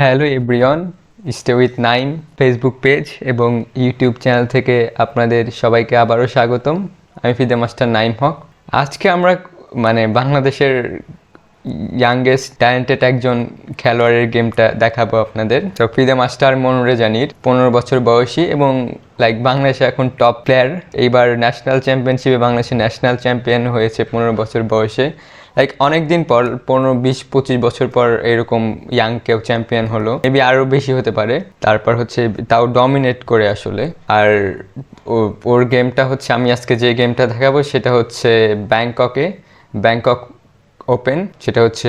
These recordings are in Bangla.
Hello everyone, stay with Naim Facebook page এবং ইউটিউব চ্যানেল থেকে আপনাদের সবাইকে আবারও স্বাগতম। আমি ফিদে মাস্টার নাইম হক। আজকে আমরা বাংলাদেশের ইয়াংগেস্ট ট্যালেন্টেড একজন খেলোয়াড়ের গেমটা দেখাবো আপনাদের। তো ফিদে মাস্টার মনোরে জানির 15 বছর বয়সী এবং বাংলাদেশে এখন টপ প্লেয়ার। এইবার ন্যাশনাল চ্যাম্পিয়নশিপে বাংলাদেশের ন্যাশনাল চ্যাম্পিয়ন হয়েছে 15 বছর বয়সে। অনেক দিন পর 15, 20, 25 বছর পর এরকম ইয়াং কেউ চ্যাম্পিয়ন হলো। মেবি আরও বেশি হতে পারে। তারপর হচ্ছে তাও ডমিনেট করে আসলে। আর ওর গেমটা হচ্ছে, আমি আজকে যে গেমটা দেখাবো সেটা হচ্ছে ব্যাংকক ওপেন। সেটা হচ্ছে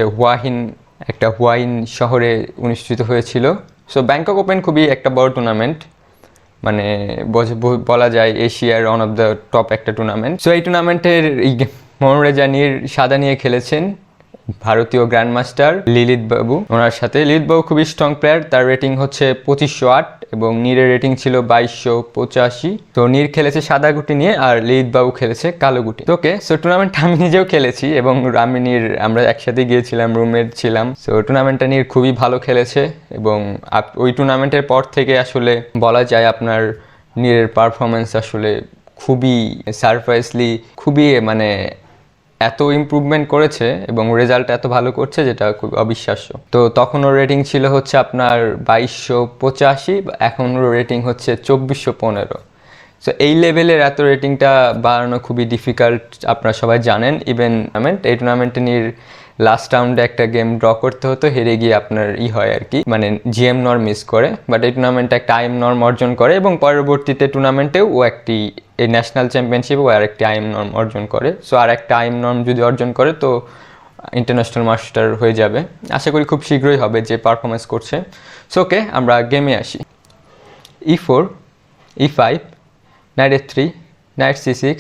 হুয়াইন শহরে অনুষ্ঠিত হয়েছিল। সো ব্যাংকক ওপেন খুবই একটা বড় টুর্নামেন্ট, মানে বলা যায় এশিয়ার ওয়ান অফ দ্য টপ একটা টুর্নামেন্ট। সো এই টুর্নামেন্টের মনোরে জানির সাদা নিয়ে খেলেছেন ভারতীয় গ্র্যান্ড মাস্টার লিলিত বাবু। ওনার সাথে লিলিত বাবু খুবই স্ট্রং প্লেয়ার। তার রেটিং হচ্ছে 2508 এবং নীরের রেটিং ছিল 2285। তো নীর খেলেছে সাদা গুটি নিয়ে আর লিলিত বাবু খেলেছে কালো গুটি। ওকে, সো টুর্নামেন্টটা আমি নিজেও খেলেছি এবং আমরা একসাথে গিয়েছিলাম, রুমমেট ছিলাম। সো টুর্নামেন্টটা নীর খুবই ভালো খেলেছে এবং ওই টুর্নামেন্টের পর থেকে আসলে বলা যায় আপনার নীরের পারফরমেন্স আসলে খুবই সারপ্রাইজলি, খুবই এত ইমপ্রুভমেন্ট করেছে এবং রেজাল্ট এত ভালো করছে যেটা খুব অবিশ্বাস্য। তো তখন ওর রেটিং ছিল হচ্ছে আপনার 2285, এখন ওর রেটিং হচ্ছে 2415। সো এই লেভেলের এত রেটিংটা বাড়ানো খুবই ডিফিকাল্ট, আপনারা সবাই জানেন। ইভেন এই টুর্নামেন্টে লাস্ট রাউন্ডে একটা গেম ড্র করতে হতো, হেরে গিয়ে আপনার হয় আর কি, জিএম নর্ম মিস করে। বাট এই টুর্নামেন্টে একটা আইএম নর্ম অর্জন করে এবং পরবর্তীতে টুর্নামেন্টেও ও এই ন্যাশনাল চ্যাম্পিয়নশিপে ও আর একটি আইএম নর্ম অর্জন করে। সো আর একটা আইএম নর্ম যদি অর্জন করে তো ইন্টারন্যাশনাল মাস্টার হয়ে যাবে। আশা করি খুব শীঘ্রই হবে, যে পারফরমেন্স করছে। সো ওকে, আমরা গেমে আসি। E4, E5, knight f3, knight c6,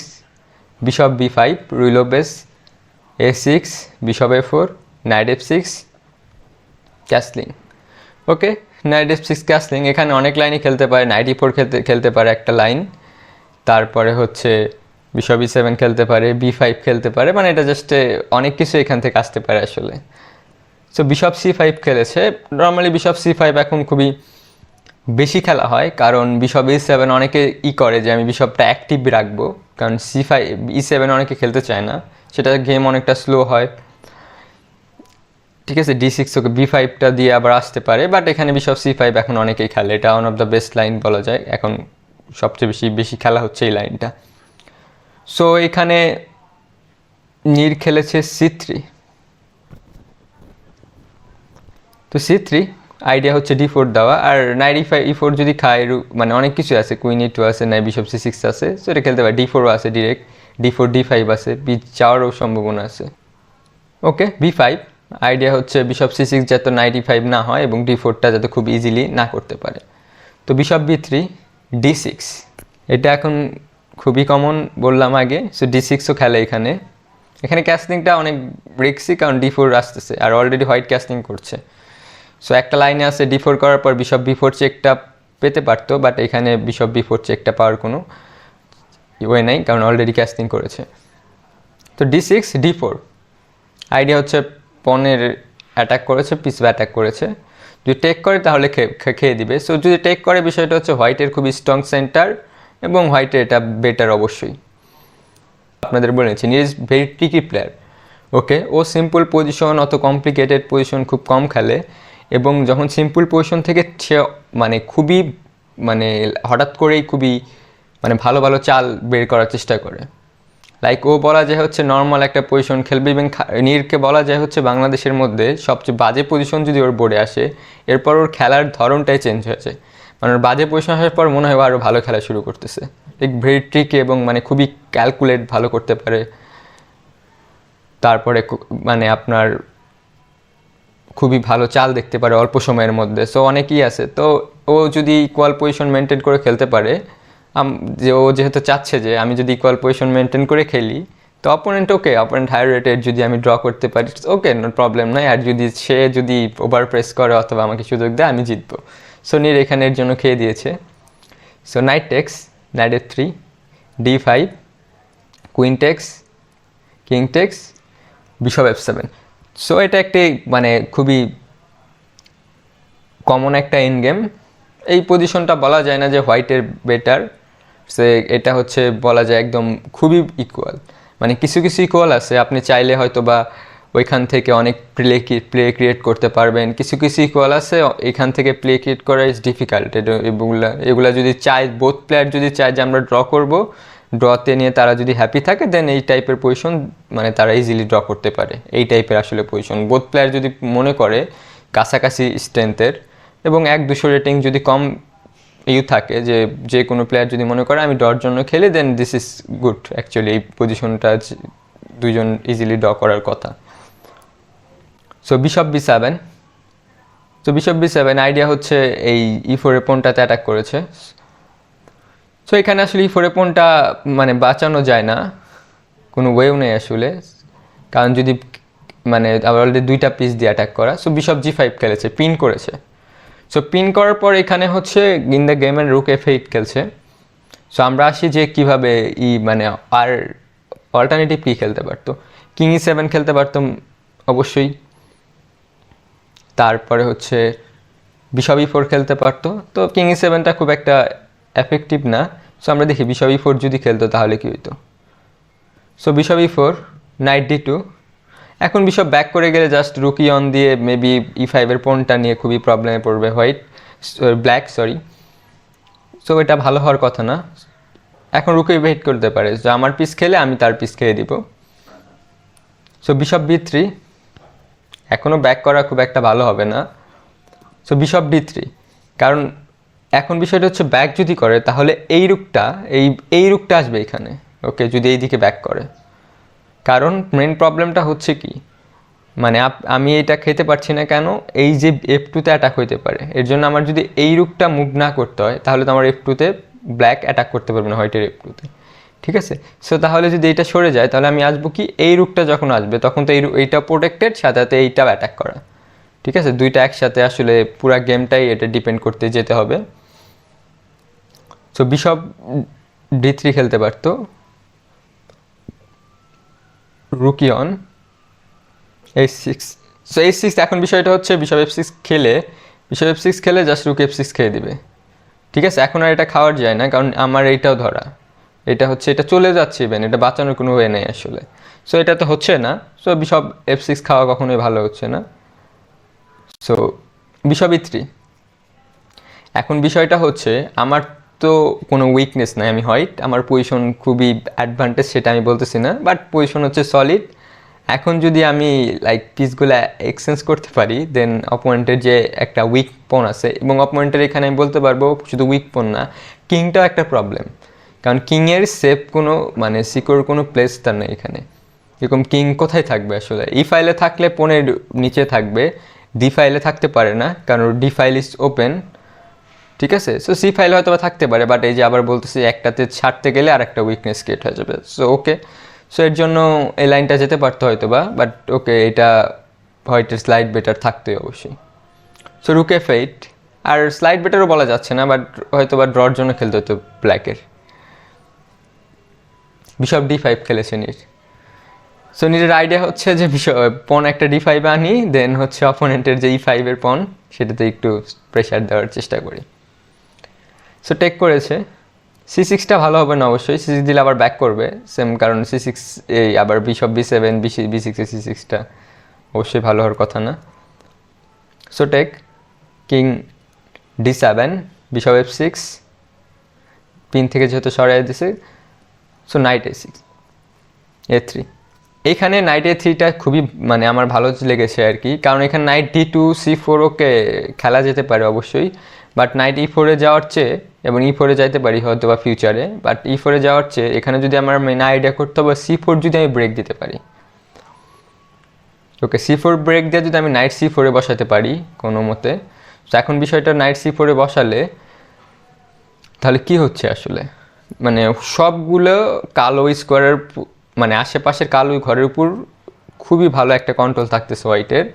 bishop b5, রুইল বেস, a6, bishop a4, knight f6, castling. Okay, knight f6 castling. এখানে অনেক লাইনই খেলতে পারে, নাইট e4 খেলতে পারে একটা লাইন, তারপরে হচ্ছে বিশপ e7 খেলতে পারে, b5 খেলতে পারে, এটা জাস্ট অনেক কিছু এখান থেকে আসতে পারে আসলে। সো বিশপ c5 খেলেছে। নর্মালি বিশপ c5 এখন খুবই বেশি খেলা হয়, কারণ বিশপ e7 অনেকে করে যে আমি বিশপটা অ্যাক্টিভ রাখবো, কারণ c5 e7 অনেকে খেলতে চায় না, সেটা গেম অনেকটা স্লো হয়। ঠিক আছে, d6, ওকে b5টা দিয়ে আবার আসতে পারে। বাট এখানে বিশপ c5 এখন অনেকেই খেলে, এটা one of the best line বলা যায়, এখন সবচেয়ে বেশি খেলা হচ্ছে এই লাইনটা। সো এখানে নীর খেলেছে c3। তো c3 আইডিয়া হচ্ছে d4 দেওয়া, আর নাইট e4 যদি খায়, অনেক কিছু আছে, কুইন e2 আছে, নাই বিশপ c6 আছে, সো এটা খেলতে পারে। d4ও আছে, ডিরেক্ট d4 d5 আছে, যাওয়ারও সম্ভাবনা আছে। ওকে, b5 আইডিয়া হচ্ছে বিশপ c6 যাতে নাইট e5 না হয় এবং d4টা যাতে খুব ইজিলি না করতে পারে। তো বিশপ b3, d6, এটা এখন খুবই কমন বললাম আগে। সো d6ও খেলে এখানে ক্যাসলিংটা অনেক রিস্কি, কারণ d4 আসতেছে আর অলরেডি হোয়াইট ক্যাসলিং করছে। সো একটা লাইনে আছে d4 করার পর বিশপ b4 চেকটা পেতে পারতো, বাট এখানে বিশপ b4 চেকটা পাওয়ার কোনো ওয়ে নাই, কারণ অলরেডি ক্যাসলিং করেছে। তো d6 d4 আইডিয়া হচ্ছে পনের অ্যাটাক করেছে, পিস অ্যাটাক করেছে। যদি টেক করে তাহলে খেয়ে দিবে। সো যদি টেক করে, বিষয়টা হচ্ছে হোয়াইটের খুবই স্ট্রং সেন্টার এবং হোয়াইটের এটা বেটার অবশ্যই। আপনাদের বলেছি he is very tricky player. Okay, ও সিম্পল পজিশন, অত কমপ্লিকেটেড পজিশন খুব কম খেলে এবং যখন সিম্পল পজিশন থেকে সে খুবই হঠাৎ করেই খুবই ভালো ভালো চাল বের করার চেষ্টা করে। ও বলা যায় হচ্ছে নর্মাল একটা পজিশন খেলবে, এবং নীরকে বলা যায় হচ্ছে বাংলাদেশের মধ্যে সবচেয়ে বাজে পজিশন যদি ওর বোর্ডে আসে, এরপর ওর খেলার ধরনটাই চেঞ্জ হয়েছে। ওর বাজে পজিশন আসার পর মনে হয় আরও ভালো খেলা শুরু করতেছে। ভেরি ট্রিকি এবং খুবই ক্যালকুলেট ভালো করতে পারে। তারপরে আপনার খুবই ভালো চাল দেখতে পারে অল্প সময়ের মধ্যে। সো অনেকই আছে। তো ও যদি ইকুয়াল পজিশন মেনটেন করে খেলতে পারে, যে ও যেহেতু চাচ্ছে যে আমি যদি ইকুয়াল পজিশন মেনটেন করে খেলি, তো অপোনেন্ট হায়ার রেটেড যদি আমি ড্র করতে পারি, ওকে, নো প্রবলেম নাই। আর যদি ওভার প্রেস করে অথবা আমাকে সুযোগ দেয়, আমি জিতবো। সো নীর এখানের জন্য খেয়ে দিয়েছে। So knight takes, knight f3, d5, queen takes, king takes, bishop f7। So এটা একটি খুবই কমন একটা এন্ড গেম। এই পজিশনটা বলা যায় না যে হোয়াইটের বেটার, সে এটা হচ্ছে বলা যায় একদম খুবই ইকুয়াল। মানে কিছু কিছু ইকুয়াল আছে, আপনি চাইলে হয়তো বা ওইখান থেকে অনেক প্লে ক্রিয়েট করতে পারবেন। কিছু কিছু ইকুয়াল আছে এখান থেকে প্লে ক্রিয়েট করা ইজ ডিফিকাল্ট। এগুলা যদি চায়, বোথ প্লেয়ার যদি চায় যে আমরা ড্র করব, ড্রতে নিয়ে তারা যদি হ্যাপি থাকে, দেন এই টাইপের পজিশন মানে তারা ইজিলি ড্র করতে পারে। এই টাইপের আসলে পজিশন বোথ প্লেয়ার যদি মনে করে কাছাকাছি স্ট্রেংথের, এবং 1-200 রেটিং যদি কম থাকে, যে কোনো প্লেয়ার যদি মনে করে আমি ড্রর জন্য খেলি, দেন দিস ইজ গুড। অ্যাকচুয়ালি এই পজিশনটা দুজন ইজিলি ড্র করার কথা। So bishop B7। So bishop B7 idea হচ্ছে এই E4 পনটাতে অ্যাটাক করেছে। সো এখানে আসলে E4 পনটা মানে বাঁচানো যায় না, কোনো ওয়েও নেই আসলে, কারণ যদি মানে আবার অলরেডি 2টা পিস দিয়ে অ্যাটাক করা। সো বিশপ G5 খেলেছে, পিন করেছে। সো পিন করার পর এখানে হচ্ছে ইন দ্য গেমের রুক F8 খেলছে। সো আমরা আসি যে কীভাবে মানে আর অল্টারনেটিভ কী খেলতে পারতো। কিং E7 খেলতে পারতাম অবশ্যই, তারপরে হচ্ছে বিশপ E4 খেলতে পারতো। তো কিং E7টা খুব একটা এফেক্টিভ না। সো আমরা দেখি বিশপ E4 যদি খেলতো তাহলে কী হইতো। So bishop E4, night D2। এখন বিশপ ব্যাক করে গেলে জাস্ট রুক অন দিয়ে মেবি E5 পনটা নিয়ে খুবই প্রবলেমে পড়বে ব্ল্যাক। সো এটা ভালো হওয়ার কথা না। এখন রুকে ওয়েট করতে পারে যে আমার পিস খেলে আমি তার পিস খেয়ে দিব। সো বিশপ B3, এখনও ব্যাক করা খুব একটা ভালো হবে না। সো বিশপ D3, কারণ এখন বিষয়টা হচ্ছে ব্যাক যদি করে তাহলে এই রুকটা আসবে এখানে, ওকে, যদি এই দিকে ব্যাক করে। কারণ মেন প্রবলেমটা হচ্ছে কি, মানে আমি এটা খেতে পারছি না কেন, এই যে F2তে অ্যাটাক হইতে পারে, এর জন্য আমার যদি এই রুকটা মুভ না করতে হয় তাহলে তো আমার F2তে ব্ল্যাক অ্যাটাক করতে পারবে না হোয়াইটের F2তে, ঠিক আছে। সো তাহলে যদি এইটা সরে যায় তাহলে আমি আসবো কি, এই রুকটা যখন আসবে তখন তো এইটা প্রোটেক্টেড, সাথে সাথে এইটাও অ্যাটাক করা, ঠিক আছে। দুইটা একসাথে আসলে পুরা গেমটাই এটা ডিপেন্ড করতে যেতে হবে। সো বিশপ D3 খেলতে পারতো, rookie on H6। So H6, এখন বিষয়টা হচ্ছে বিশপ F6 খেলে জাস্ট রুক F6 খেয়ে দিবে, ঠিক আছে। এখন আর এটা খাওয়ার যায় না, কারণ আমার এইটাও ধরা, এটা চলে যাচ্ছে ইভেন, এটা বাঁচানোর কোনো ওয়ে নেই আসলে। সো এটা তো হচ্ছে না। সো বিশপ F6 খাওয়া কখনোই ভালো হচ্ছে না। So bishop E3। এখন বিষয়টা হচ্ছে আমার তো কোনো উইকনেস নাই, আমি হোয়াইট, আমার পজিশন খুবই অ্যাডভান্টেজ সেটা আমি বলতেছি না, বাট পজিশন হচ্ছে সলিড। এখন যদি আমি পিসগুলো এক্সচেঞ্জ করতে পারি, দেন অপোনেন্টের যে একটা উইক পন আছে, এবং অপোনেন্টের এখানে আমি বলতে পারবো শুধু উইক পন না, কিংটাও একটা প্রবলেম, কারণ কিংয়ের সেফ কোনো মানে সিকিউর কোনো প্লেস তার নেই এখানে। এরকম কিং কোথায় থাকবে আসলে, ফাইলে থাকলে পনের নিচে থাকবে, ফাইলে থাকতে পারে না, কারণ ফাইল ইজ ওপেন, ঠিক আছে। সো ফাইলে হয়তো বা থাকতে পারে, বাট এই যে আবার বলতেছি একটাতে ছাড়তে গেলে আর একটা উইকনেস ক্রিয়েট হয়ে যাবে। সো ওকে, সো এর জন্য এই লাইনটা যেতে পারতো হয়তো বা, বাট ওকে, এটা হোয়াইটের স্লাইড বেটার থাকতোই অবশ্যই। সো রুক F8, আর স্লাইড বেটারও বলা যাচ্ছে না, বাট হয়তো বা ড্রর জন্য খেলতে হতো ব্ল্যাকের। বিশপ D5 খেলেছে নির। সো নিরের আইডিয়া হচ্ছে যে পন একটা D5 আনি, দেন হচ্ছে অপোনেন্টের যে E5 পন সেটাতে একটু প্রেশার দেওয়ার চেষ্টা করি। সো টেক করেছে। C6টা ভালো হবে না অবশ্যই, C6 দিলে আবার ব্যাক করবে সেম, কারণ C6 এই আবার বিশপ B7, B6 এ C6টা অবশ্যই ভালো হওয়ার কথা না। So take, king D7, bishop F6, pin থেকে যেহেতু সরাই দিছে। So knight A6, A3। এইখানে নাইট A3টা খুবই মানে আমার ভালো লেগেছে আর কি, কারণ এখানে নাইট D2 C4 ওকে খেলা যেতে পারে অবশ্যই, বাট নাইট E4 যাওয়ার চেয়ে, এবং E4 যাইতে পারি হয়তো বা ফিউচারে, বাট E4 যাওয়ার চেয়ে এখানে যদি আমার মেন আইডিয়া করতে হবে C4 যদি আমি ব্রেক দিতে পারি, ওকে, C4 ব্রেক দিয়ে যদি আমি নাইট C4 বসাতে পারি কোনো মতে। তো এখন বিষয়টা নাইট C4 বসালে তাহলে কি হচ্ছে আসলে, মানে সবগুলো কালো স্কোয়ারের মানে আশেপাশের কালো ঘরের উপর খুবই ভালো একটা কন্ট্রোল থাকতেছে হোয়াইটের,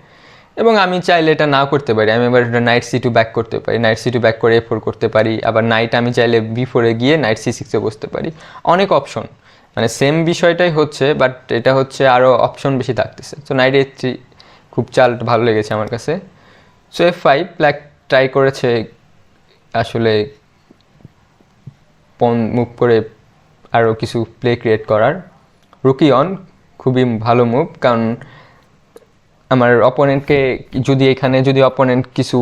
এবং আমি চাইলে এটা নাও করতে পারি, আমি এবার নাইট C2 ব্যাক করতে পারি, নাইট C2 ব্যাক করে A4 করতে পারি, আবার নাইট আমি চাইলে B4 গিয়ে নাইট C6 বসতে পারি, অনেক অপশন, মানে সেম বিষয়টাই হচ্ছে, বাট এটা হচ্ছে আরও অপশন বেশি থাকতেছে। সো নাইট A3 খুব চাল ভালো লেগেছে আমার কাছে। সো F5, ব্ল্যাক ট্রাই করেছে আসলে পন মুভ করে আরও কিছু প্লে ক্রিয়েট করার। রুকি অন খুবই ভালো মুভ, কারণ আমার অপোনেন্টকে যদি এখানে যদি অপোনেন্ট কিছু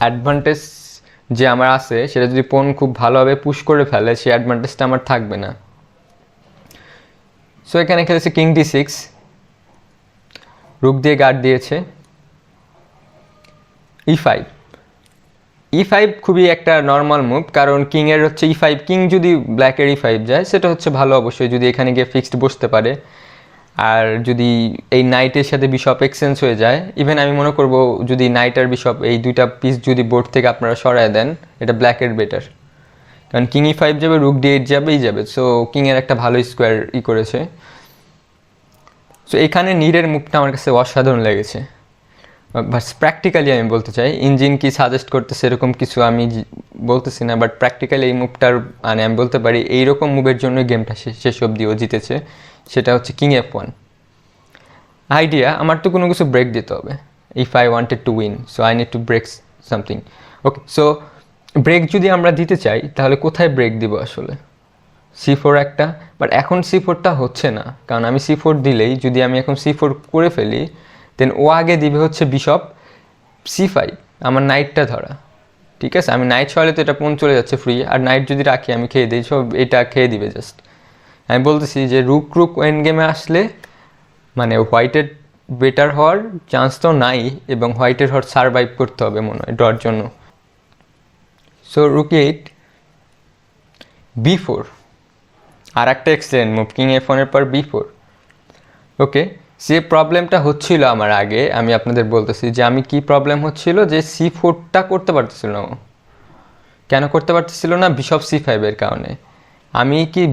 অ্যাডভান্টেজ যে আমার আছে সেটা যদি পন খুব ভালোভাবে পুশ করে ফেলে, সেই অ্যাডভান্টেজটা আমার থাকবে না। সো এখানে খেলেছে কিং d6, রুক দিয়ে গার্ড দিয়েছে। e5, e5 খুবই একটা নর্মাল মুভ, কারণ কিংয়ের হচ্ছে e5, কিং যদি ব্ল্যাকের e5 যায় সেটা হচ্ছে ভালো অবশ্যই, যদি এখানে গিয়ে ফিক্সড বসতে পারে। আর যদি এই নাইটের সাথে বিশপ এক্সচেঞ্জ হয়ে যায়, ইভেন আমি মনে করব যদি নাইট আর বিশপ এই দুইটা পিস যদি বোর্ড থেকে আপনারা সরায় দেন, এটা ব্ল্যাকের বেটার, কারণ কিং e5 যাবে, রুক d8 যাবেই যাবে। সো কিংয়ের একটা ভালো স্কোয়ার করেছে। সো এখানে নীরের মুভটা আমার কাছে অসাধারণ লেগেছে। বাট প্র্যাকটিক্যালি আমি বলতে চাই, ইঞ্জিন কি সাজেস্ট করতেছে এরকম কিছু আমি বলতেছি না, বাট প্র্যাকটিক্যালি এই মুভটার মানে আমি বলতে পারি এইরকম মুভের জন্য গেমটা শেষ অবধিও জিতেছে। সেটা হচ্ছে কিং f1 আইডিয়া। আমার তো কোনো কিছু ব্রেক দিতে হবে, if I wanted to win, so I need to break something. Okay, so break যদি আমরা দিতে চাই তাহলে কোথায় ব্রেক দিব আসলে? c4 একটা, বাট এখন c4টা হচ্ছে না, কারণ আমি c4 দিলেই, যদি আমি এখন c4 করে ফেলি, দেন ও আগে দিবে হচ্ছে বিশপ c5, আমার নাইটটা ধরা। ঠিক আছে, আমি নাইট সরালে তো এটা পণ চলে যাচ্ছে ফ্রি, আর নাইট যদি রাখি আমি খেয়ে দিই, সব এটা খেয়ে দিবে জাস্ট। আমি বলতেছি যে রুক এন্ড গেমে আসলে মানে হোয়াইটের বেটার হওয়ার চান্স তো নাই, এবং হোয়াইটের হওয়ার সারভাইভ করতে হবে মনে হয় ড্রর জন্য। সো রুক 8, b4, আর একটা এক্সেলেন্ট মুভ, কিং f1-এর পর b4। ওকে, যে প্রবলেমটা হচ্ছিল আমার আগে, আমি আপনাদের বলতেছি যে আমি কি প্রবলেম হচ্ছিল, যে c4টা করতে পারতেছিল না। কেন করতে পারতেছিল না? বিশপ c5-এর কারণে। আমি কি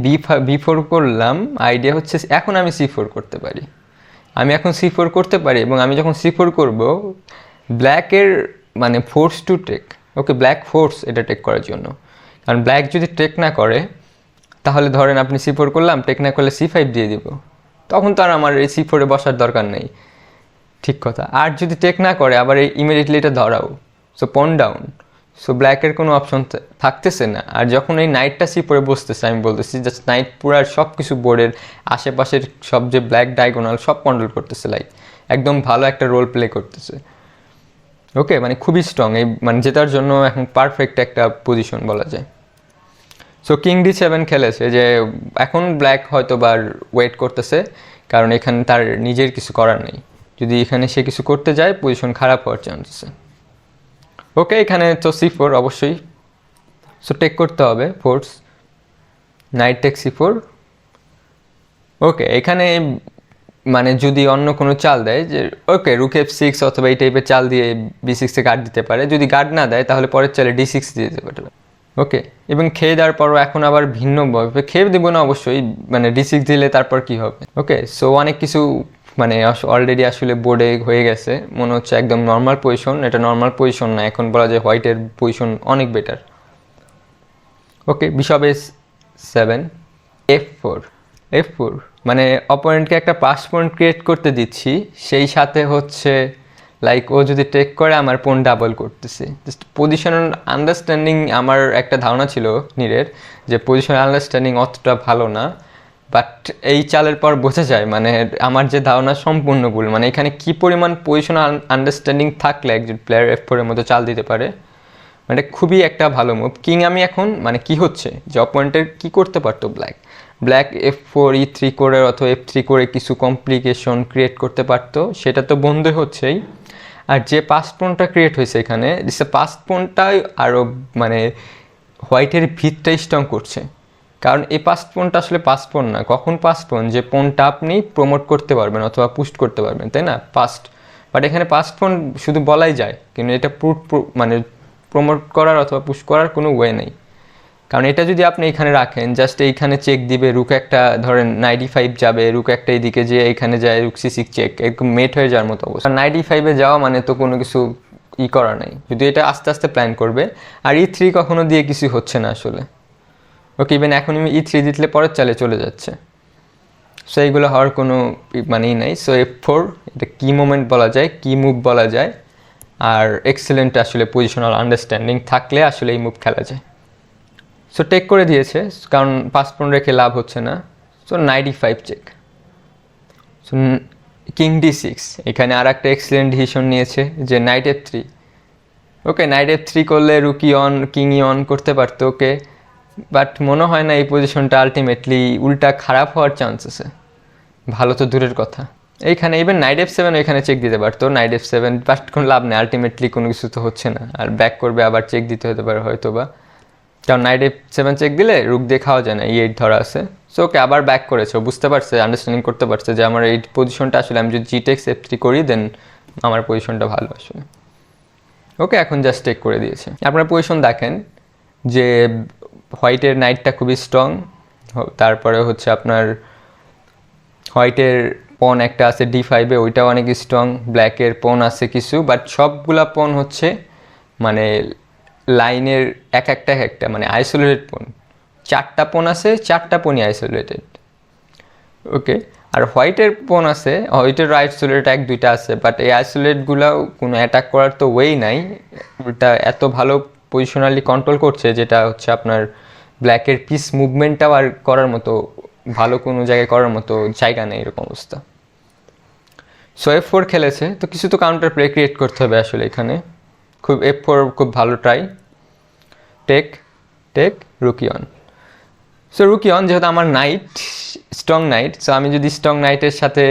b4 করলাম, আইডিয়া হচ্ছে এখন আমি c4 করতে পারি, আমি এখন c4 করতে পারি, এবং আমি যখন c4 করব, ব্ল্যাকের মানে force to take, okay, black force এটা টেক করার জন্য, কারণ ব্ল্যাক যদি টেক না করে তাহলে ধরেন আপনি c4 করলাম, টেক না করলে c5 দিয়ে দিব, তখন তো আর আমার এই c4-এ বসার দরকার নেই। ঠিক কথা। আর যদি টেক না করে আবার এই ইমিডিয়েটলি এটা ধরাও, সো পন ডাউন, সো ব্ল্যাকের কোনো অপশন থাকতেছে না। আর যখন এই নাইটটা c4-এ বসতেছে, আমি বলতেছি জাস্ট নাইট পুরো সব কিছু বোর্ডের আশেপাশের সব যে ব্ল্যাক ডায়াগোনাল সব কন্ট্রোল করতেছে, লাইক একদম ভালো একটা রোল প্লে করতেছে। ওকে, মানে খুবই স্ট্রং, এই মানে জেতার জন্য এখন পারফেক্ট একটা পজিশন বলা যায়। সো কিং d7 খেলেছে, যে এখন ব্ল্যাক হয়তো বা ওয়েট করতেছে, কারণ এখানে তার নিজের কিছু করার নেই, যদি এখানে সে কিছু করতে যায় পজিশন খারাপ হওয়ার চান্স আছে। ওকে, এখানে তো c4 অবশ্যই, সো টেক করতে হবে ফোর্স, নাইট টেক c4। ওকে, এখানে মানে যদি অন্য কোনো চাল দেয়, যে ওকে রুক f6 অথবা এই টাইপের চাল দিয়ে b6-এ গার্ড দিতে পারে, যদি গার্ড না দেয় তাহলে পরের চালে d6 দিয়ে দিতে পারে। ওকে, এবং খেয়ে দেওয়ার পরও এখন আবার ভিন্নভাবে খেয়ে দেবো না অবশ্যই, মানে d6 দিলে তারপর কি হবে? ওকে, সো অনেক কিছু মানে অলরেডি আসলে বোর্ডে হয়ে গেছে, মনে হচ্ছে একদম নর্মাল পজিশন। এটা নর্মাল পজিশন না, এখন বলা যায় হোয়াইটের পজিশন অনেক বেটার। ওকে, বিশপ s7, f4 মানে অপোনেন্টকে একটা পাস পয়েন্ট ক্রিয়েট করতে দিচ্ছি, সেই সাথে হচ্ছে লাইক ও যদি টেক করে আমার পন ডাবল করতেছে। জাস্ট পজিশনাল আন্ডারস্ট্যান্ডিং, আমার একটা ধারণা ছিল নীরের যে পজিশনাল আন্ডারস্ট্যান্ডিং অতটা ভালো না, বাট এই চালের পর বোঝা যায় মানে আমার যে ধারণা সম্পূর্ণ ভুল। মানে এখানে কি পরিমাণ পজিশনাল আন্ডারস্ট্যান্ডিং থাকলে একজন প্লেয়ার f4-এর মতো চাল দিতে পারে, মানে খুবই একটা ভালো মুভ। কিং আমি এখন মানে কি হচ্ছে যে অপোনেন্টের কি করতে পারতো ব্ল্যাক f4 e3 করে অথবা f3 করে কিছু কমপ্লিকেশন ক্রিয়েট করতে পারতো, সেটা তো বন্ধ হচ্ছেই। আর যে পাস পনটা ক্রিয়েট হয়েছে এখানে, সে পাস পনটাই আরও মানে হোয়াইটের ভিতটাই স্ট্রং করছে, কারণ এই পাস পনটা আসলে পাস পন না। কখন পাস পন? যে পনটা আপনি প্রমোট করতে পারবেন অথবা পুস্ট করতে পারবেন, তাই না? পাস্ট, বাট এখানে পাস পন শুধু বলাই যায়, কিন্তু এটা মানে প্রমোট করার অথবা পুশ করার কোনো ওয়ে নেই, কারণ এটা যদি আপনি এখানে রাখেন, জাস্ট এইখানে চেক দিবে, রুক একটা ধরেন 95 যাবে, রুক একটা এইদিকে যে এখানে যায়, রুক c6 চেক, একদম মেট হয়ে যাওয়ার মতো অবস্থা। 95-এ যাওয়া মানে তো কোনো কিছু করা নাই, যদি এটা আস্তে আস্তে প্ল্যান করবে। আর e3 কখনো দিয়ে কিছু হচ্ছে না আসলে। ওকে, ইভেন এখন আমি e3 দিলে পরের চালে চলে যাচ্ছে, সো এইগুলো হওয়ার কোনো মানেই নাই। সো f4 এটা কি মোমেন্ট বলা যায়, কি মুভ বলা যায়, আর এক্সেলেন্ট আসলে পজিশনাল আন্ডারস্ট্যান্ডিং থাকলে আসলে এই মুভ খেলা যায়। সো টেক করে দিয়েছে, কারণ 5 পয়েন্ট রেখে লাভ হচ্ছে না। So knight E5 check. So king D6, এখানে আর একটা এক্সেলেন্ট ডিসিশন নিয়েছে যে নাইট F3। ওকে, নাইট F3 করলে রুকি অন, কিংই অন করতে পারতো, ওকে, বাট মনে হয় না এই পজিশনটা আলটিমেটলি উল্টা খারাপ হওয়ার চান্স আছে, ভালো তো দূরের কথা। এইখানে ইভেন নাইট F7 এখানে চেক দিতে পারতো, নাইট F7 ফার্স্ট কোনো লাভ নেই, আলটিমেটলি কোনো কিছু তো হচ্ছে না, আর ব্যাক করবে আবার চেক দিতে হতে পারে হয়তো বা, কারণ নাইট F7 চেক দিলে রুক দিয়ে খাওয়া যায় না, E8 ধরা আছে। সো ওকে, আবার ব্যাক করেছে, বুঝতে পারছে, আন্ডারস্ট্যান্ডিং করতে পারছে যে আমার এই পজিশনটা আসলে আমি যদি G takes F3 করি দেন আমার পজিশনটা ভালো আসলে। ওকে, এখন জাস্ট টেক করে দিয়েছে। আপনার পজিশন দেখেন যে হোয়াইটের নাইটটা খুবই স্ট্রং, তারপরে হচ্ছে আপনার হোয়াইটের পন একটা আছে D5-এ, ওইটাও অনেক স্ট্রং, ব্ল্যাকের পন আছে কিছু, বাট সবগুলা পন হচ্ছে মানে লাইনের এক একটা মানে আইসোলেটেড পন, 4টা পন আছে, 4টা পনই আইসোলেটেড। ওকে, আর হোয়াইটের পন আছে, হোয়াইটের আইসোলেট 1-2টা আছে, বাট এই আইসোলেটগুলাও কোনো অ্যাটাক করার তো ওয়েই নাই, ওটা এত ভালো পজিশনালি কন্ট্রোল করছে যেটা হচ্ছে আপনার ব্ল্যাকের পিস মুভমেন্টটাও আর করার মতো ভালো কোনো জায়গায় করার মতো জায়গা নেই, এরকম অবস্থা। সো F4 খেলেছে, তো কিছু তো কাউন্টার প্লে ক্রিয়েট করতে হবে আসলে এখানে, খুব F4 খুব ভালো ট্রাই, টেক টেক রুকি অন। সো রুকি অন, যেহেতু আমার নাইট স্ট্রং নাইট, সো আমি যদি স্ট্রং নাইটের সাথে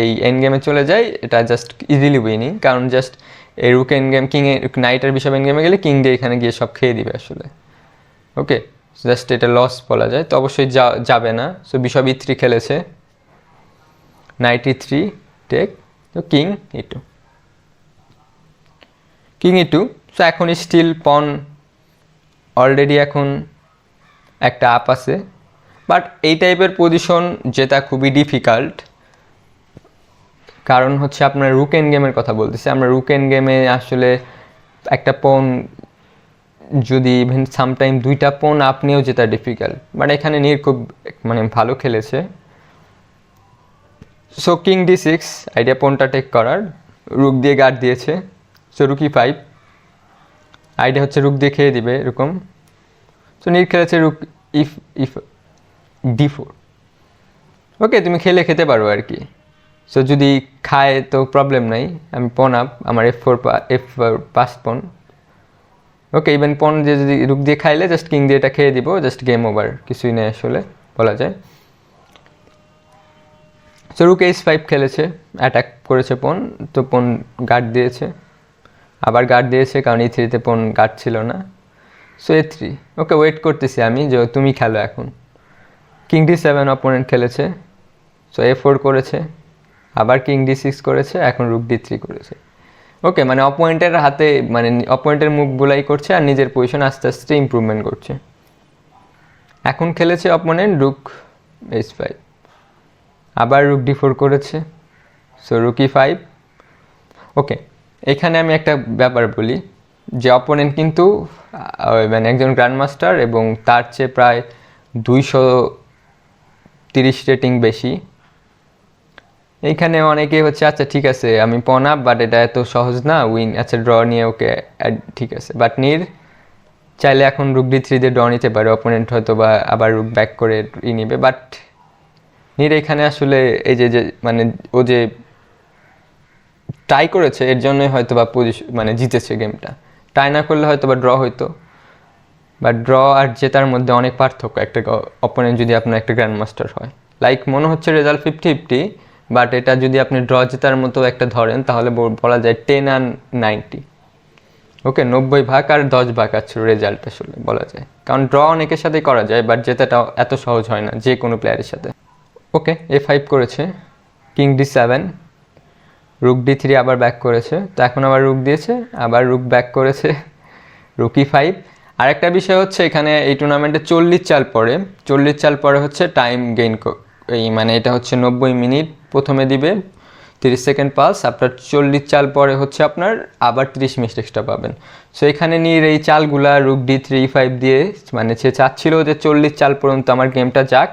এই এন্ড গেমে চলে যাই, এটা জাস্ট ইজিলি উইনিং, কারণ জাস্ট এই রুক এন্ড গেম, কিং নাইটের বিশপ এন্ড গেমে গেলে কিং দিয়ে এখানে গিয়ে সব খেয়ে দিবে আসলে। ওকে, জাস্ট এটা লস বলা যায়, তো অবশ্যই যাবে না। সো বিশপ E3 খেলেছে, নাইট E3 টেক, তো king E2, king E2। So এখন স্টিল পন অলরেডি এখন একটা আপ আছে, বাট এই টাইপের পজিশন যেটা খুবই ডিফিকাল্ট, কারণ হচ্ছে আপনার রুক এন্ড গেমের কথা বলতেছি আমরা। রুক এন্ড গেমে আসলে একটা পন যদি ইভেন সামটাইম 2টা পন আপনিও যেটা ডিফিকাল্ট, বাট এখানে নীর খুব মানে ভালো খেলেছে। সো কিং D6 আইডিয়া পনটা টেক করার, রুক দিয়ে গার্ড দিয়েছে। সো রুক E5 আইডিয়া হচ্ছে রুক দিয়ে খেয়ে দিবে এরকম। সো নীর খেলেছে রুক ইফ D4। ওকে, তুমি খেলে খেতে পারো আর কি। সো যদি খায় তো প্রবলেম নাই, আমি পন আপ, আমার F4 5 পন। ওকে, ইভেন পন যে যদি রুক দিয়ে খাইলে জাস্ট কিং দিয়ে এটা খেয়ে দিব, জাস্ট গেম ওভার, কিছুই নেই আসলে বলা যায়। সো রুক H5 খেলেছে, অ্যাটাক করেছে পন, তো পন গার্ড দিয়েছে, আবার গার্ড দিয়েছে কারণ E3-তে পন গার্ড ছিল না। So A3। ওকে, ওয়েট করতেছি আমি যে তুমি খেলো এখন। কিং D7 অপোনেন্ট খেলেছে, সো A4 করেছে, আবার কিং D6 করেছে, এখন রুক D3 করেছে। ওকে, মানে অপোনেন্টের হাতে মানে অপোনেন্টের মুভগুলাই করছে আর নিজের পজিশন আস্তে আস্তে ইমপ্রুভমেন্ট করছে। এখন খেলেছে অপোনেন্ট রুক H5, আবার রুক D4 করেছে, সো রুক E5। ওকে, এখানে আমি একটা ব্যাপার বলি যে অপোনেন্ট কিন্তু মানে একজন গ্র্যান্ডমাস্টার এবং তার চেয়ে প্রায় 230 রেটিং বেশি। এইখানে অনেকে হচ্ছে আচ্ছা ঠিক আছে আমি পন আপ, বাট এটা এত সহজ না উইন, আচ্ছা ড্র নিয়ে ওকে ঠিক আছে, বাট নীর চাইলে এখন রুক D3 দিয়ে ড্র নিতে পারে, অপোনেন্ট হয়তো বা আবার রুক ব্যাক করে নিবে, বাট নীর এখানে আসলে এই যে মানে ও যে ট্রাই করেছে এর জন্যই হয়তো বা পজিশন মানে জিতেছে গেমটা, ট্রাই না করলে হয়তো বা ড্র হইতো, বাট ড্র আর জেতার মধ্যে অনেক পার্থক্য একটা অপোনেন্ট যদি আপনার একটা গ্র্যান্ড মাস্টার হয়। লাইক মনে হচ্ছে রেজাল্ট 50-50, বাট এটা যদি আপনি ড্র জেতার মতো একটা ধরেন তাহলে বলা যায় 10 আর 90। ওকে, 90 ভাগ আর 10 ভাগ আছে রেজাল্ট আসলে বলা যায়, কারণ ড্র অনেকের সাথেই করা যায়, বাট জেতাটা এত সহজ হয় না যে কোনো প্লেয়ারের সাথে। ওকে, A5 করেছে, কিং D7, রুক D3 আবার ব্যাক করেছে, তো এখন আবার রুক দিয়েছে, আবার রুক ব্যাক করেছে, রুক E5। আর একটা বিষয় হচ্ছে এখানে এই টুর্নামেন্টে 40 চাল পরে হচ্ছে টাইম গেইন, এই মানে এটা হচ্ছে 90 মিনিট প্রথমে দিবে, 30 সেকেন্ড পাস, আপনার 40 চাল পরে হচ্ছে আপনার আবার 30 মিনিট এক্সট্রা পাবেন। সো এখানে নিয়ে এই চালগুলা রুক D3 E5 দিয়ে মানে সে চাচ্ছিল যে 40 চাল পর্যন্ত আমার গেমটা যাক,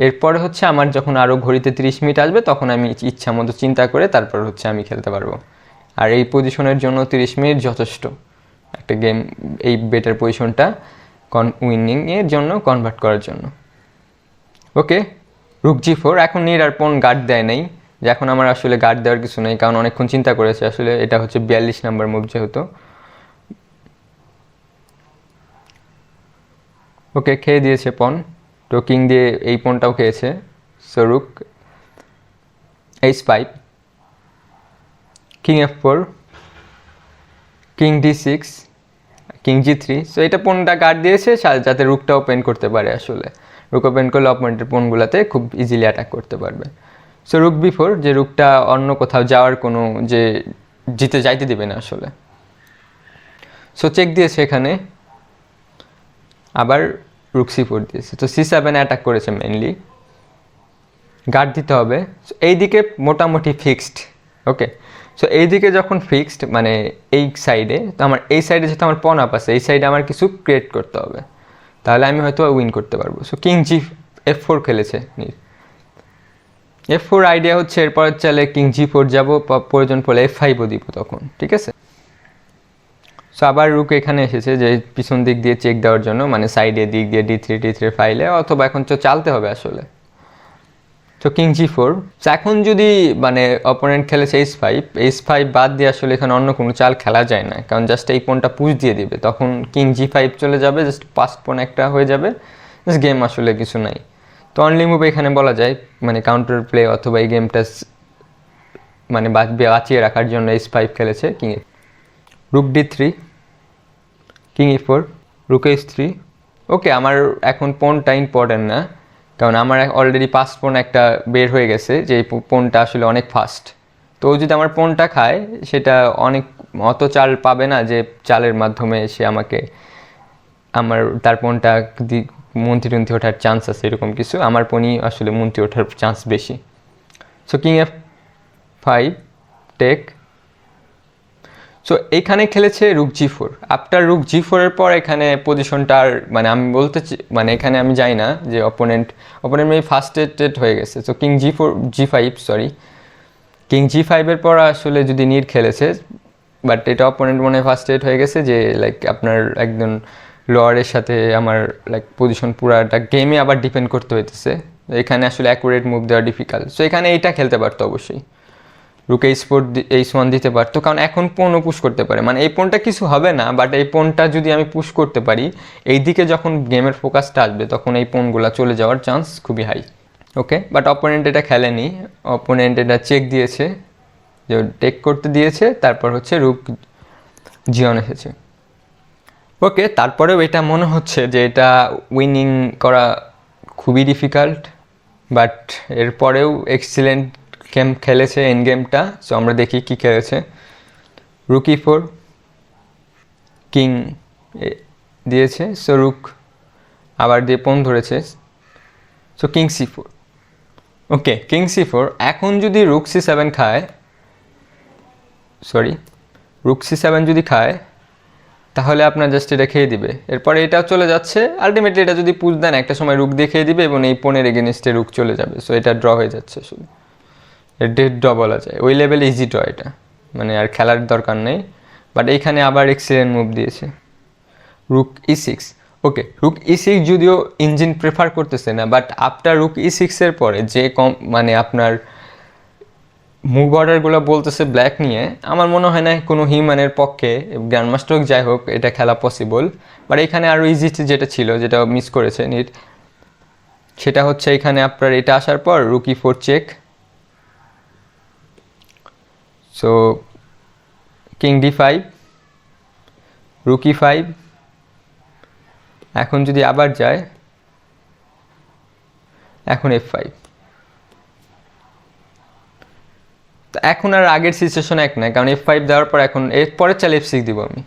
এরপরে হচ্ছে আমার যখন আরও ঘড়িতে 30 মিনিট আসবে তখন আমি ইচ্ছা মতো চিন্তা করে তারপর হচ্ছে আমি খেলতে পারবো। আর এই পজিশনের জন্য 30 মিনিট যথেষ্ট একটা গেম, এই বেটার পজিশনটা উইনিংয়ের জন্য কনভার্ট করার জন্য। ওকে, রুক G4। এখন নীর আর পন গার্ড দেয় নাই, যে এখন আমার আসলে গার্ড দেওয়ার কিছু নেই, কারণ অনেকক্ষণ চিন্তা করেছে আসলে, এটা হচ্ছে 42 নাম্বার মুভ যেহেতু। ওকে, খেয়ে দিয়েছে পন, তো কিং দিয়ে এই পনটাও খেয়েছে। So রুক H5, king F4, king D6, king G3। So এটা পনটা গার্ড দিয়েছে যাতে রুকটা ওপেন করতে পারে, আসলে রুক ওপেন করলে অপোনেন্টের পনগুলোতে খুব ইজিলি অ্যাটাক করতে পারবে। সো রুক B4, যে রুকটা অন্য কোথাও যাওয়ার কোনো যে যাইতে দেবে না আসলে। সো চেক দিয়েছে এখানে, আবার রুক C4 দিয়েছে। তো C7 অ্যাটাক করেছে মেনলি, গার্ড দিতে হবে। এইদিকে মোটামুটি ফিক্সড। ওকে, সো এইদিকে যখন ফিক্সড মানে এই সাইডে, তো আমার এই সাইডে যেহেতু আমার পন আপ আছে, এই সাইডে আমার কিছু ক্রিয়েট করতে হবে, তাহলে আমি হয়তো উইন করতে পারবো। সো কিং F4 খেলেছে নীর। F4 আইডিয়া হচ্ছে এরপর চাইলে কিং G4 যাবো, প্রয়োজন পড়লে F5ও দিব তখন, ঠিক আছে। সো আবার রুক এখানে এসেছে যে পিছন দিক দিয়ে চেক দেওয়ার জন্য, মানে সাইডের দিক দিয়ে D3 ফাইলে, অথবা এখন তো চালতে হবে আসলে। তো কিং G4। সো এখন যদি মানে অপোনেন্ট খেলেছে H5 বাদ দিয়ে আসলে এখানে অন্য কোনো চাল খেলা যায় না, কারণ জাস্ট এই পনটা পুশ দিয়ে দিবে, তখন কিং G5 চলে যাবে, জাস্ট পাস পন একটা হয়ে যাবে, জাস্ট গেম আসলে কিছু নাই। তো অনলি মুভ এখানে বলা যায় মানে কাউন্টার প্লে অথবা এই গেমটা মানে বাঁচিয়ে রাখার জন্য H5 খেলেছে king. রুক D3, king E4, রুক H3। ওকে, আমার এখন পনটা ইম্পর্টেন্ট না, কারণ আমার অলরেডি 5 পন একটা বের হয়ে গেছে, যে এই পনটা আসলে অনেক ফাস্ট। তো যদি আমার পনটা খায়, সেটা অনেক অত চাল পাবে না যে চালের মাধ্যমে সে আমাকে তার পনটা মন্ত্রী টন্ত্রী ওঠার চান্স আছে এরকম কিছু, আমার পনই আসলে মন্ত্রী ওঠার চান্স বেশি। So king F5 take. So এইখানে খেলেছে রুক G4। আফটার রুক G4 এর পর এখানে পজিশনটার মানে আমি মানে এখানে আমি যাই না যে অপোনেন্ট মেবি ফার্স্টেড হয়ে গেছে। So king G5 sorry, king G5 এর পর আসলে যদি নীর খেলেছে, বাট এটা অপোনেন্ট মনে হয় ফার্স্টেড হয়ে গেছে, যে লাইক আপনার একজন লোয়ারের সাথে আমার লাইক পজিশন পুরাটা গেমে আবার ডিপেন্ড করতে হইতেছে, এখানে আসলে অ্যাকুরেট মুভ দেওয়া ডিফিকাল্ট। সো এখানে এইটা খেলতে পারতো অবশ্যই, রুক H1 দিতে পারতো, কারণ এখন পনও পুশ করতে পারে, মানে এই পনটা কিছু হবে না, বাট এই পনটা যদি আমি পুশ করতে পারি, এই দিকে যখন গেমের ফোকাসটা আসবে তখন এই পনগুলো চলে যাওয়ার চান্স খুবই হাই। ওকে, বাট অপোনেন্ট এটা খেলেনি, অপোনেন্ট এটা চেক দিয়েছে, যে টেক করতে দিয়েছে, তারপর হচ্ছে রুক G1 এসেছে। ওকে, তারপরেও এটা মনে হচ্ছে যে এটা উইনিং করা খুবই ডিফিকাল্ট, বাট এরপরেও এক্সিলেন্ট গেম খেলেছে এন্ড গেমটা। সো আমরা দেখি কি খেলেছে। রুক E4, কিং দিয়েছে, সো রুক আবার দিয়ে পন ধরেছে, সো কিং C4। ওকে, কিং C4। এখন যদি রুক C7 খায়, সরি রুক C7 যদি খায়, তাহলে আপনার জাস্ট এটা খেয়ে দিবে, এরপরে এটাও চলে যাচ্ছে। আলটিমেটলি এটা যদি পুশ দেন একটা সময় রুক দিয়ে খেয়ে দিবে, এবং এই পনের এগেনস্টে রুক চলে যাবে। সো এটা ড্র হয়ে যাচ্ছে, শুধু ডেড ড্র বলা যায়, ওই লেভেলে ইজি ড্র এটা, মানে আর খেলার দরকার নেই। বাট এইখানে আবার এক্সিলেন্ট মুভ দিয়েছে রুক E6। ওকে, রুক E6 যদিও ইঞ্জিন প্রেফার করতেছে না, বাট আফটার রুক E6 এর পরে যে মানে আপনার মুভ অর্ডারগুলো বলতেছে ব্ল্যাক নিয়ে, আমার মনে হয় না কোনো হিউম্যানের পক্ষে গ্র্যান্ডমাস্টার হোক যাই হোক এটা খেলা পসিবল। বাট এখানে আরও ইজি যেটা ছিল, যেটা মিস করেছে নিট, সেটা হচ্ছে এখানে আপনার এটা আসার পর rook E4 check. So king D5, rook E5। এখন যদি আবার যায়, এখন F5। তো এখন আর আগের সিচুয়েশন এক না, কারণ F5 দেওয়ার পর এখন এরপরে চাল F6 দিব আমি,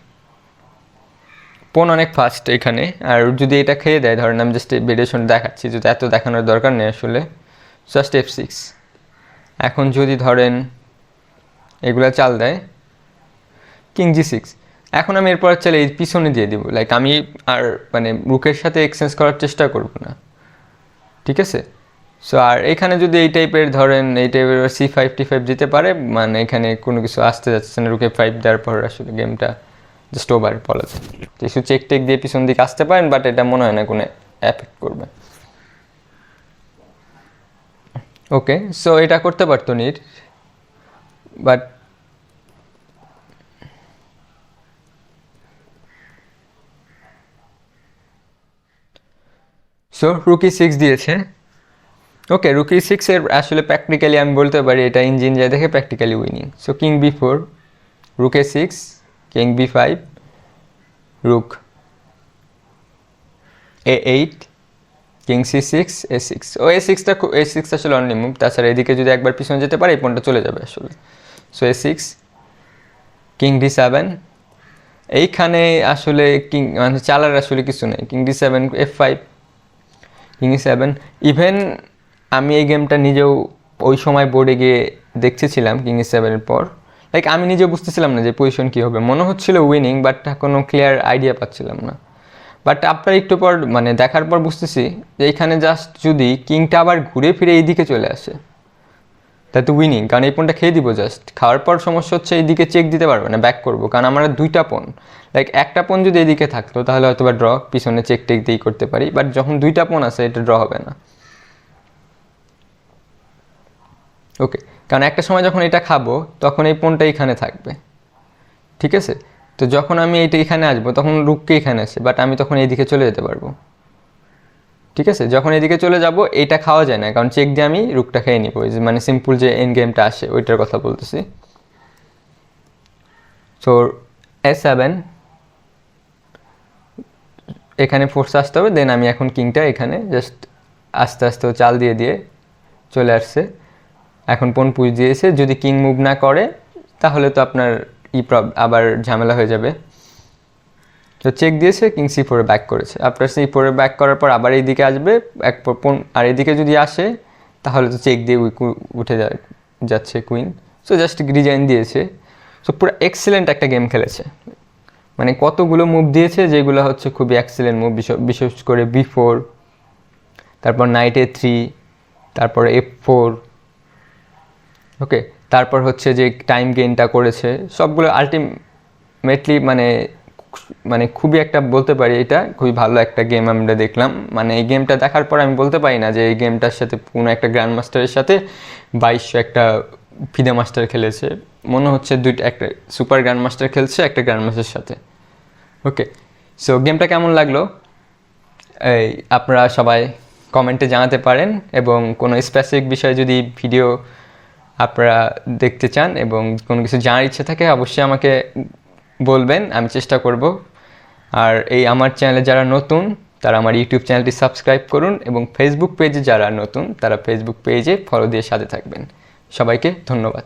পন অনেক ফাস্ট এখানে। আর যদি এটা খেয়ে দেয়, ধরেন আমি জাস্ট ভেরিয়েশন দেখাচ্ছি, যদি এত দেখানোর দরকার নেই আসলে, জাস্ট F6। এখন যদি ধরেন এগুলা চাল দেয়, কিং G6। এখন আমি এরপর চাইলে এই পিছনে দিয়ে দিব, লাইক আমি আর মানে রুকের সাথে এক্সচেঞ্জ করার চেষ্টা করব না, ঠিক আছে। সো আর এখানে যদি এই টাইপের ধরেন এই টাইপের C5 দিতে পারে, মানে এখানে কোনো কিছু আসতে যাচ্ছে না, রুকে 5 দেওয়ার পর আসলে গেমটা জাস্ট ওভার বলা যায়। কিছু চেক টেক দিয়ে পিছন দিকে আসতে পারেন, বাট এটা মনে হয় না কোনো এফেক্ট করবে। ওকে, সো এটা করতে পারতো নির, বাট সো রুকি 6 দিয়েছে। ওকে, রুকি 6 এর আসলে প্র্যাকটিক্যালি আমি বলতে পারি এটা ইঞ্জিন যায় দেখে practically winning. So king B4, রুক A6, king B5, রুক A8, king C6, A6। ও A6 আসলে অনলি মুভ, তাছাড়া এদিকে যদি একবার পিছনে যেতে পারে এই পয়েন্টটা চলে যাবে আসলে। সো A6, কিং D7, এইখানে আসলে কিং মানে চালার আসলে কিছু নেই। King D7, F5, king E7। Even আমি এই গেমটা নিজেও ওই সময় বোর্ডে গিয়ে দেখতেছিলাম কিং E7-এর পর, লাইক আমি নিজেও বুঝতেছিলাম না যে পজিশন কী হবে, মনে হচ্ছিল উইনিং, বাট কোনো ক্লিয়ার আইডিয়া পাচ্ছিলাম না। বাট আপনার একটু পর মানে দেখার পর বুঝতেছি যে এইখানে জাস্ট যদি কিংটা আবার ঘুরে ফিরে এইদিকে চলে আসে তাই তো উইনিং, কারণ এই পনটা খেয়ে দিব। জাস্ট খাওয়ার পর সমস্যা হচ্ছে এইদিকে চেক দিতে পারবে না, ব্যাক করবো, কারণ আমার দুইটা পন, লাইক একটা পন যদি এইদিকে থাকতো তাহলে হয়তো বা ড্র, পিছনে চেক টেক দিয়েই করতে পারি, বাট যখন দুইটা পন আছে এটা ড্র হবে না। ওকে, কারণ একটা সময় যখন এটা খাবো তখন এই পনটা এখানে থাকবে, ঠিক আছে? তো যখন আমি এইটা এখানে আসবো তখন রুককে এখানে আসে, বাট আমি তখন এইদিকে চলে যেতে পারবো, ঠিক আছে? যখন এদিকে চলে যাব এটা খাওয়া যায় না, কারণ চেক দিয়ে আমি রুকটা খেয়ে নিব, মানে সিম্পল যে এন্ড গেমটা আসে ওইটার কথা বলতেছি। সো A7, এখানে ফোর্স আসতে হবে, দেন আমি এখন কিংটা এখানে জাস্ট আস্তে আস্তে চাল দিয়ে দিয়ে চলে আসছে। এখন পন পুশ দিয়েছে, যদি কিং মুভ না করে তাহলে তো আপনার আবার ঝামেলা হয়ে যাবে। তো চেক দিয়েছে, কিং C4-এ ব্যাক করেছে, আপনার C4-এ ব্যাক করার পর আবার এইদিকে আসবে এক পন, আর এদিকে যদি আসে তাহলে তো চেক দিয়ে উঠে যাচ্ছে কুইন। সো জাস্ট রিজাইন দিয়েছে। সো পুরো এক্সেলেন্ট একটা গেম খেলেছে, মানে কতগুলো মুভ দিয়েছে যেগুলো হচ্ছে খুবই এক্সেলেন্ট মুভ, বিশেষ করে B4, তারপর নাইট A3, তারপর F4, ওকে, তারপর হচ্ছে যে টাইম গেইনটা করেছে, সবগুলো আলটিমেটলি মানে মানে খুবই একটা বলতে পারি এটা খুবই ভালো একটা গেম আমরা দেখলাম। মানে এই গেমটা দেখার পর আমি বলতে পারি না যে এই গেমটার সাথে কোনো একটা গ্র্যান্ড মাস্টারের সাথে 2200 একটা ফিদে মাস্টার খেলেছে, মনে হচ্ছে দুইটা একটা সুপার গ্র্যান্ড মাস্টার খেলছে একটা গ্র্যান্ড মাস্টারের সাথে। ওকে, সো গেমটা কেমন লাগলো এই আপনারা সবাই কমেন্টে জানাতে পারেন, এবং কোনো স্পেসিফিক বিষয়ে যদি ভিডিও আপনারা দেখতে চান এবং কোনো কিছু জানার ইচ্ছে থাকে অবশ্যই আমাকে বলবেন, আমি চেষ্টা করব। আর এই আমার চ্যানেলে যারা নতুন তারা আমার ইউটিউব চ্যানেলটি সাবস্ক্রাইব করুন, এবং ফেসবুক পেজে যারা নতুন তারা ফেসবুক পেজে ফলো দিয়ে সাথে থাকবেন। সবাইকে ধন্যবাদ।